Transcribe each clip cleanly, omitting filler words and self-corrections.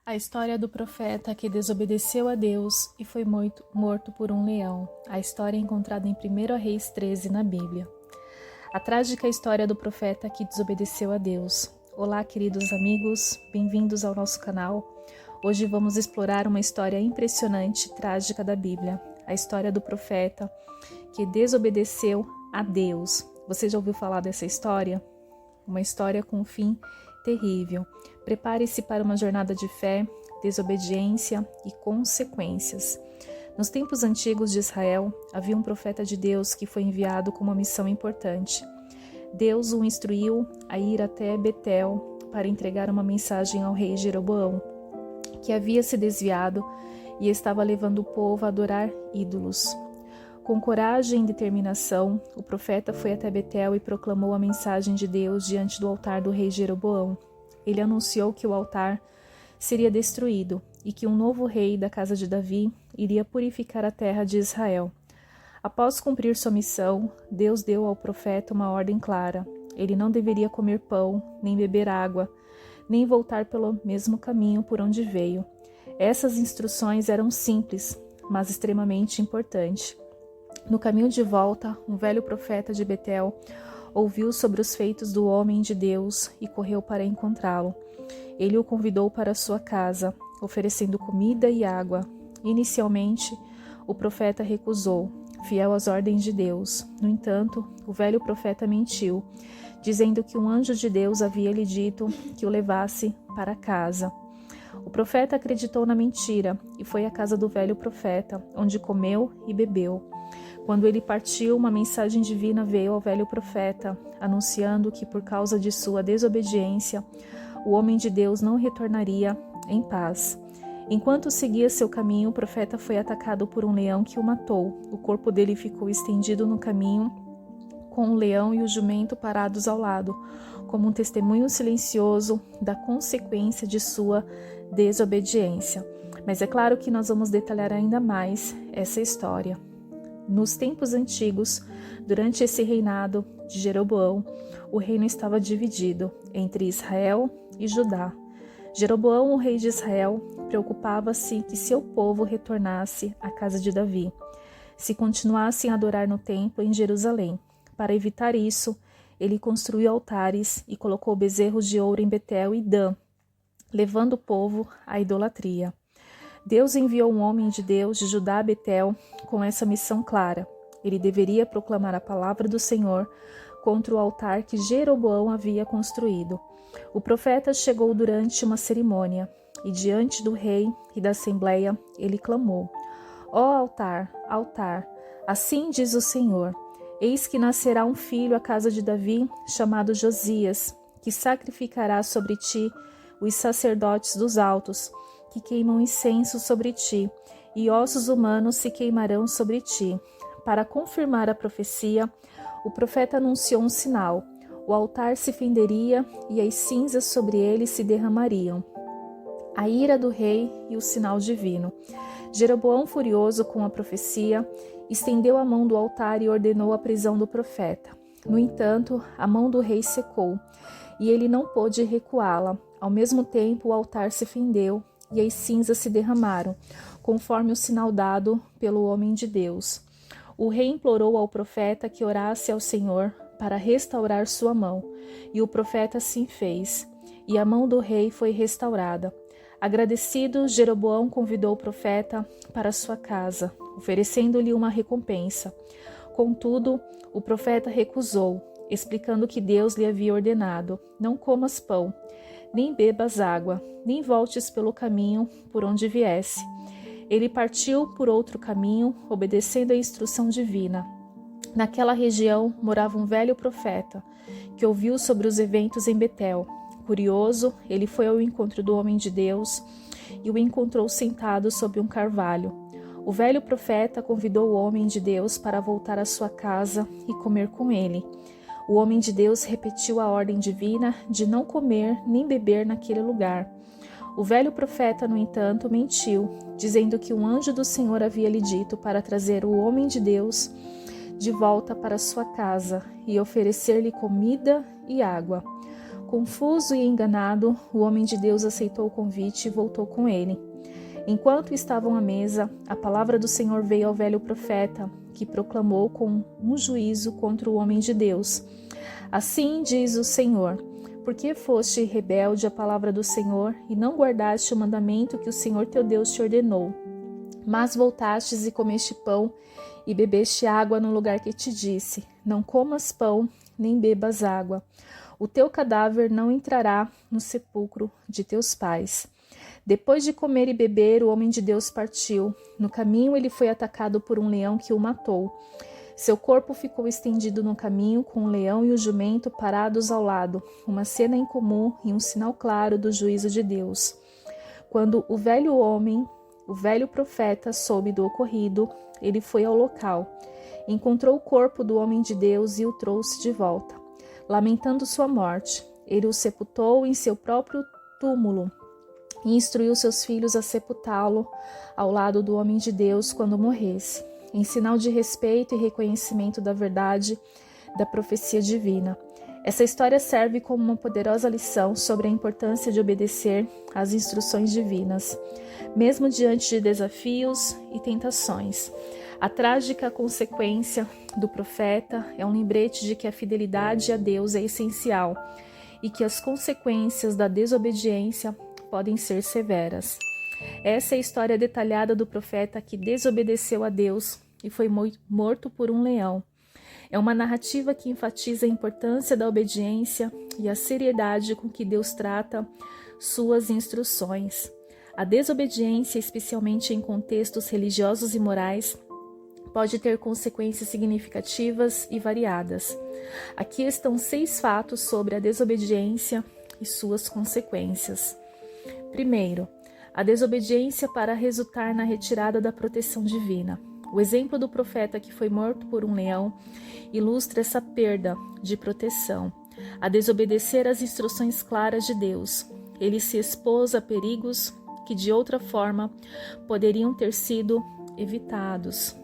A história do profeta que desobedeceu a Deus e foi morto por um leão. A história é encontrada em 1 Reis 13 na Bíblia. A trágica história do profeta que desobedeceu a Deus. Olá, queridos amigos, bem-vindos ao nosso canal. Hoje vamos explorar uma história impressionante e trágica da Bíblia. A história do profeta que desobedeceu a Deus. Você já ouviu falar dessa história? Uma história com um fim terrível. Prepare-se para uma jornada de fé, desobediência e consequências. Nos tempos antigos de Israel, havia um profeta de Deus que foi enviado com uma missão importante. Deus o instruiu a ir até Betel para entregar uma mensagem ao rei Jeroboão, que havia se desviado e estava levando o povo a adorar ídolos. Com coragem e determinação, o profeta foi até Betel e proclamou a mensagem de Deus diante do altar do rei Jeroboão. Ele anunciou que o altar seria destruído e que um novo rei da casa de Davi iria purificar a terra de Israel. Após cumprir sua missão, Deus deu ao profeta uma ordem clara. Ele não deveria comer pão, nem beber água, nem voltar pelo mesmo caminho por onde veio. Essas instruções eram simples, mas extremamente importantes. No caminho de volta, um velho profeta de Betel ouviu sobre os feitos do homem de Deus e correu para encontrá-lo. Ele o convidou para sua casa, oferecendo comida e água. Inicialmente, o profeta recusou, fiel às ordens de Deus. No entanto, o velho profeta mentiu, dizendo que um anjo de Deus havia lhe dito que o levasse para casa. O profeta acreditou na mentira e foi à casa do velho profeta, onde comeu e bebeu. Quando ele partiu, uma mensagem divina veio ao velho profeta, anunciando que por causa de sua desobediência, o homem de Deus não retornaria em paz. Enquanto seguia seu caminho, o profeta foi atacado por um leão que o matou. O corpo dele ficou estendido no caminho, com o leão e o jumento parados ao lado, como um testemunho silencioso da consequência de sua desobediência. Mas é claro que nós vamos detalhar ainda mais essa história. Nos tempos antigos, durante esse reinado de Jeroboão, o reino estava dividido entre Israel e Judá. Jeroboão, o rei de Israel, preocupava-se que seu povo retornasse à casa de Davi, se continuassem a adorar no templo em Jerusalém. Para evitar isso, ele construiu altares e colocou bezerros de ouro em Betel e Dan, levando o povo à idolatria. Deus enviou um homem de Deus de Judá a Betel com essa missão clara. Ele deveria proclamar a palavra do Senhor contra o altar que Jeroboão havia construído. O profeta chegou durante uma cerimônia e diante do rei e da assembleia ele clamou: Ó altar, altar, assim diz o Senhor, eis que nascerá um filho à casa de Davi chamado Josias, que sacrificará sobre ti os sacerdotes dos altos, que queimam incenso sobre ti, e ossos humanos se queimarão sobre ti. Para confirmar a profecia, o profeta anunciou um sinal. O altar se fenderia e as cinzas sobre ele se derramariam. A ira do rei e o sinal divino. Jeroboão, furioso com a profecia, estendeu a mão do altar e ordenou a prisão do profeta. No entanto, a mão do rei secou, e ele não pôde recuá-la. Ao mesmo tempo, o altar se fendeu e as cinzas se derramaram, conforme o sinal dado pelo homem de Deus. O rei implorou ao profeta que orasse ao Senhor para restaurar sua mão, e o profeta assim fez, e a mão do rei foi restaurada. Agradecido, Jeroboão convidou o profeta para sua casa, oferecendo-lhe uma recompensa. Contudo, o profeta recusou, explicando que Deus lhe havia ordenado: não comas pão, nem bebas água, nem voltes pelo caminho por onde viesse. Ele partiu por outro caminho, obedecendo a instrução divina. Naquela região morava um velho profeta, que ouviu sobre os eventos em Betel. Curioso, ele foi ao encontro do homem de Deus e o encontrou sentado sob um carvalho. O velho profeta convidou o homem de Deus para voltar à sua casa e comer com ele. O homem de Deus repetiu a ordem divina de não comer nem beber naquele lugar. O velho profeta, no entanto, mentiu, dizendo que um anjo do Senhor havia lhe dito para trazer o homem de Deus de volta para sua casa e oferecer-lhe comida e água. Confuso e enganado, o homem de Deus aceitou o convite e voltou com ele. Enquanto estavam à mesa, a palavra do Senhor veio ao velho profeta, que proclamou com um juízo contra o homem de Deus. Assim diz o Senhor: por que foste rebelde à palavra do Senhor e não guardaste o mandamento que o Senhor teu Deus te ordenou? Mas voltastes e comeste pão e bebeste água no lugar que te disse: não comas pão, nem bebas água. O teu cadáver não entrará no sepulcro de teus pais. Depois de comer e beber, o homem de Deus partiu. No caminho ele foi atacado por um leão que o matou. Seu corpo ficou estendido no caminho, com o leão e o jumento parados ao lado, uma cena incomum e um sinal claro do juízo de Deus. Quando o velho profeta, soube do ocorrido, ele foi ao local. Encontrou o corpo do homem de Deus e o trouxe de volta. Lamentando sua morte, ele o sepultou em seu próprio túmulo e instruiu seus filhos a sepultá-lo ao lado do homem de Deus quando morresse, em sinal de respeito e reconhecimento da verdade da profecia divina. Essa história serve como uma poderosa lição sobre a importância de obedecer às instruções divinas, mesmo diante de desafios e tentações. A trágica consequência do profeta é um lembrete de que a fidelidade a Deus é essencial e que as consequências da desobediência podem ser severas. Essa é a história detalhada do profeta que desobedeceu a Deus e foi morto por um leão. É uma narrativa que enfatiza a importância da obediência e a seriedade com que Deus trata suas instruções. A desobediência, especialmente em contextos religiosos e morais, pode ter consequências significativas e variadas. Aqui estão 6 fatos sobre a desobediência e suas consequências. Primeiro, a desobediência para resultar na retirada da proteção divina. O exemplo do profeta que foi morto por um leão ilustra essa perda de proteção. A desobedecer às instruções claras de Deus, ele se expôs a perigos que de outra forma poderiam ter sido evitados.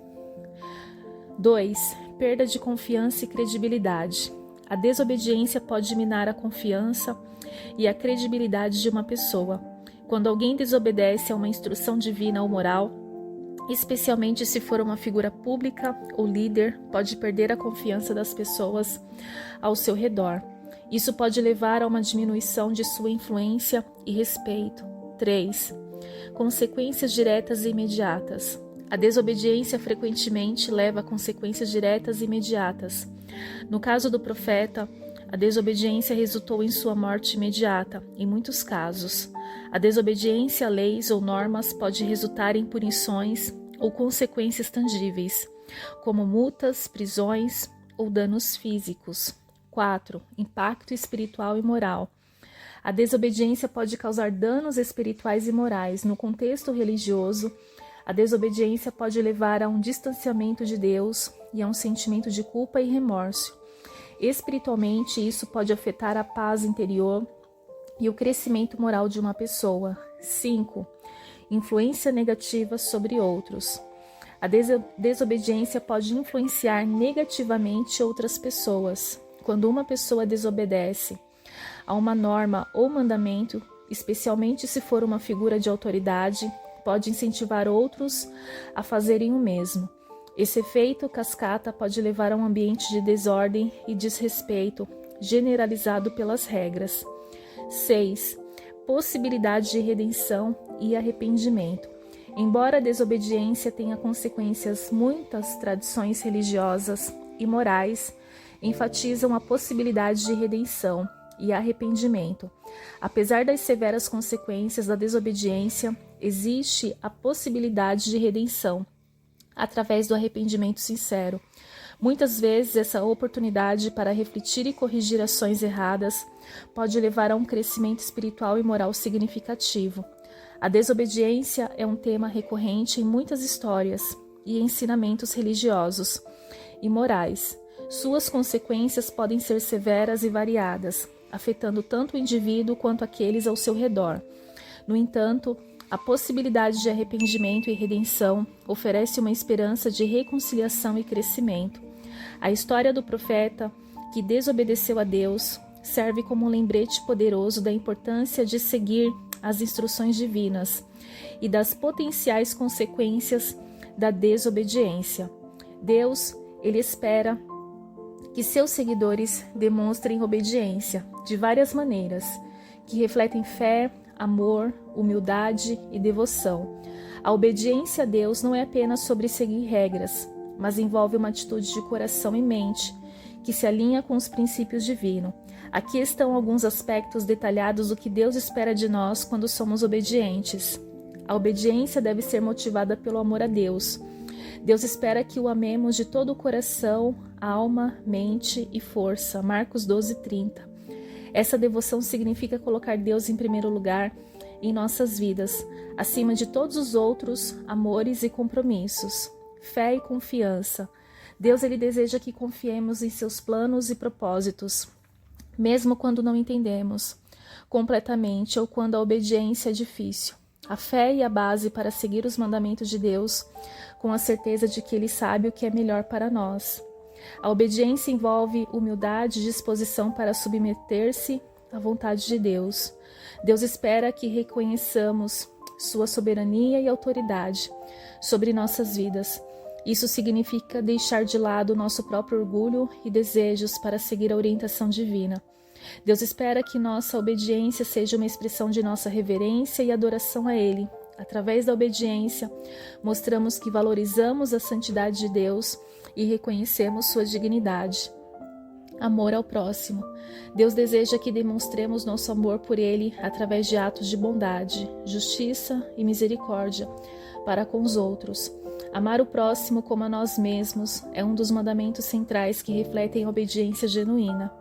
2. Perda de confiança e credibilidade. A desobediência pode minar a confiança e a credibilidade de uma pessoa. Quando alguém desobedece a uma instrução divina ou moral, especialmente se for uma figura pública ou líder, pode perder a confiança das pessoas ao seu redor. Isso pode levar a uma diminuição de sua influência e respeito. 3. Consequências diretas e imediatas. A desobediência frequentemente leva a consequências diretas e imediatas. No caso do profeta, a desobediência resultou em sua morte imediata, em muitos casos. A desobediência a leis ou normas pode resultar em punições ou consequências tangíveis, como multas, prisões ou danos físicos. 4. Impacto espiritual e moral. A desobediência pode causar danos espirituais e morais. No contexto religioso, a desobediência pode levar a um distanciamento de Deus e a um sentimento de culpa e remorso. Espiritualmente, isso pode afetar a paz interior e o crescimento moral de uma pessoa. 5. Influência negativa sobre outros. A desobediência pode influenciar negativamente outras pessoas. Quando uma pessoa desobedece a uma norma ou mandamento, especialmente se for uma figura de autoridade, pode incentivar outros a fazerem o mesmo. Esse efeito cascata pode levar a um ambiente de desordem e desrespeito generalizado pelas regras. 6. Possibilidade de redenção e arrependimento. Embora a desobediência tenha consequências, muitas tradições religiosas e morais enfatizam a possibilidade de redenção e arrependimento. Apesar das severas consequências da desobediência, existe a possibilidade de redenção através do arrependimento sincero. Muitas vezes, essa oportunidade para refletir e corrigir ações erradas pode levar a um crescimento espiritual e moral significativo. A desobediência é um tema recorrente em muitas histórias e ensinamentos religiosos e morais. Suas consequências podem ser severas e variadas, afetando tanto o indivíduo quanto aqueles ao seu redor. No entanto, a possibilidade de arrependimento e redenção oferece uma esperança de reconciliação e crescimento. A história do profeta que desobedeceu a Deus serve como um lembrete poderoso da importância de seguir as instruções divinas e das potenciais consequências da desobediência. Deus, ele espera que seus seguidores demonstrem obediência de várias maneiras, que refletem fé, amor, humildade e devoção. A obediência a Deus não é apenas sobre seguir regras, mas envolve uma atitude de coração e mente, que se alinha com os princípios divinos. Aqui estão alguns aspectos detalhados do que Deus espera de nós quando somos obedientes. A obediência deve ser motivada pelo amor a Deus. Deus espera que o amemos de todo o coração, alma, mente e força. Marcos 12:30. Essa devoção significa colocar Deus em primeiro lugar em nossas vidas, acima de todos os outros amores e compromissos. Fé e confiança. Deus, ele deseja que confiemos em seus planos e propósitos, mesmo quando não entendemos completamente ou quando a obediência é difícil. A fé é a base para seguir os mandamentos de Deus, com a certeza de que ele sabe o que é melhor para nós. A obediência envolve humildade e disposição para submeter-se à vontade de Deus. Deus espera que reconheçamos sua soberania e autoridade sobre nossas vidas. Isso significa deixar de lado nosso próprio orgulho e desejos para seguir a orientação divina. Deus espera que nossa obediência seja uma expressão de nossa reverência e adoração a Ele. Através da obediência, mostramos que valorizamos a santidade de Deus e reconhecemos sua dignidade. Amor ao próximo. Deus deseja que demonstremos nosso amor por Ele através de atos de bondade, justiça e misericórdia para com os outros. Amar o próximo como a nós mesmos é um dos mandamentos centrais que refletem a obediência genuína.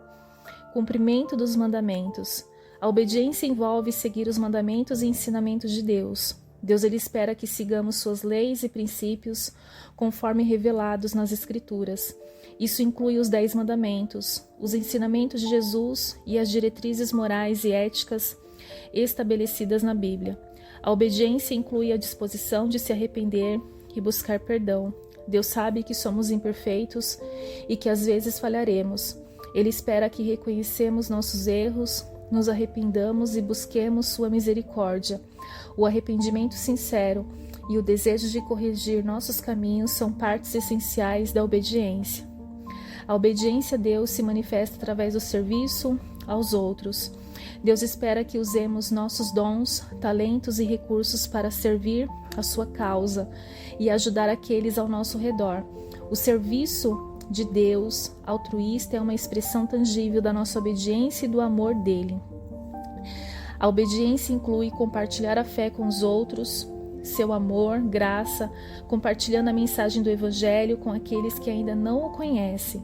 Cumprimento dos mandamentos. A obediência envolve seguir os mandamentos e ensinamentos de Deus. Deus, ele espera que sigamos suas leis e princípios conforme revelados nas Escrituras. Isso inclui os 10 mandamentos, os ensinamentos de Jesus e as diretrizes morais e éticas estabelecidas na Bíblia. A obediência inclui a disposição de se arrepender e buscar perdão. Deus sabe que somos imperfeitos e que às vezes falharemos. Ele espera que reconhecemos nossos erros, nos arrependamos e busquemos sua misericórdia. O arrependimento sincero e o desejo de corrigir nossos caminhos são partes essenciais da obediência. A obediência a Deus se manifesta através do serviço aos outros. Deus espera que usemos nossos dons, talentos e recursos para servir a sua causa e ajudar aqueles ao nosso redor. O serviço de Deus altruísta é uma expressão tangível da nossa obediência e do amor dele. A obediência inclui compartilhar a fé com os outros, seu amor, graça, compartilhando a mensagem do Evangelho com aqueles que ainda não o conhecem.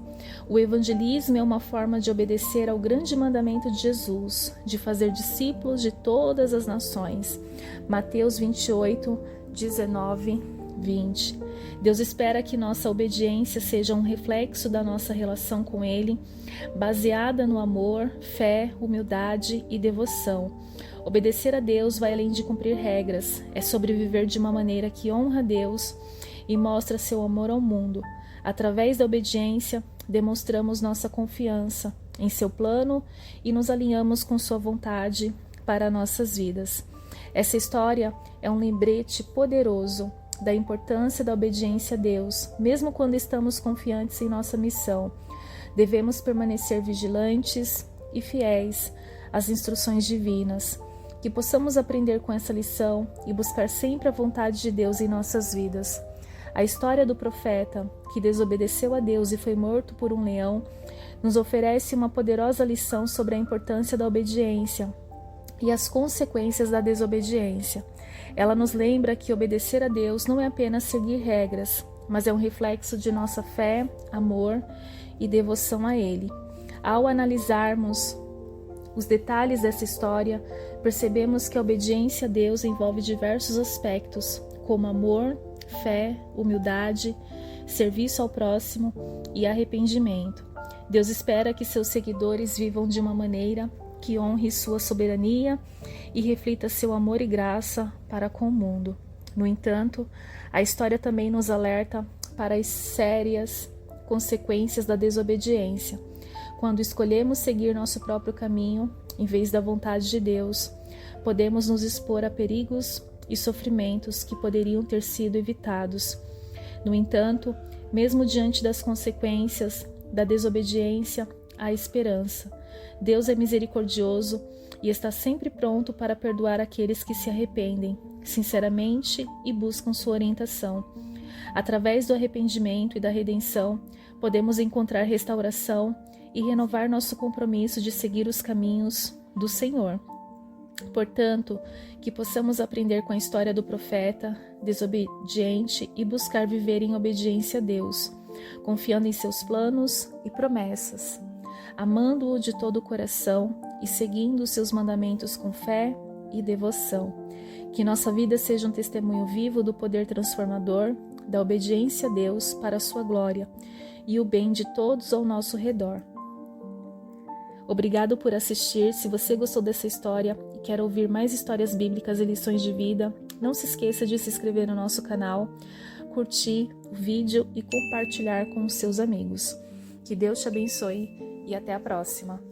O evangelismo é uma forma de obedecer ao grande mandamento de Jesus, de fazer discípulos de todas as nações. Mateus 28, 19, 20. Deus espera que nossa obediência seja um reflexo da nossa relação com Ele, baseada no amor, fé, humildade e devoção. Obedecer a Deus vai além de cumprir regras, é sobreviver de uma maneira que honra a Deus e mostra seu amor ao mundo. Através da obediência, demonstramos nossa confiança em seu plano e nos alinhamos com sua vontade para nossas vidas. Essa história é um lembrete poderoso da importância da obediência a Deus, mesmo quando estamos confiantes em nossa missão. Devemos permanecer vigilantes e fiéis às instruções divinas, que possamos aprender com essa lição e buscar sempre a vontade de Deus em nossas vidas. A história do profeta que desobedeceu a Deus e foi morto por um leão nos oferece uma poderosa lição sobre a importância da obediência e as consequências da desobediência. Ela nos lembra que obedecer a Deus não é apenas seguir regras, mas é um reflexo de nossa fé, amor e devoção a Ele. Ao analisarmos os detalhes dessa história, percebemos que a obediência a Deus envolve diversos aspectos, como amor, fé, humildade, serviço ao próximo e arrependimento. Deus espera que seus seguidores vivam de uma maneira que honre sua soberania e reflita seu amor e graça para com o mundo. No entanto, a história também nos alerta para as sérias consequências da desobediência. quando escolhemos seguir nosso próprio caminho, em vez da vontade de Deus, podemos nos expor a perigos e sofrimentos que poderiam ter sido evitados. No entanto, mesmo diante das consequências da desobediência, há esperança. Deus é misericordioso e está sempre pronto para perdoar aqueles que se arrependem, sinceramente, e buscam sua orientação. Através do arrependimento e da redenção, podemos encontrar restauração e renovar nosso compromisso de seguir os caminhos do Senhor. Portanto, que possamos aprender com a história do profeta desobediente e buscar viver em obediência a Deus, confiando em seus planos e promessas, amando-o de todo o coração e seguindo os seus mandamentos com fé e devoção. Que nossa vida seja um testemunho vivo do poder transformador, da obediência a Deus para a sua glória e o bem de todos ao nosso redor. Obrigado por assistir. Se você gostou dessa história e quer ouvir mais histórias bíblicas e lições de vida, não se esqueça de se inscrever no nosso canal, curtir o vídeo e compartilhar com os seus amigos. Que Deus te abençoe e até a próxima.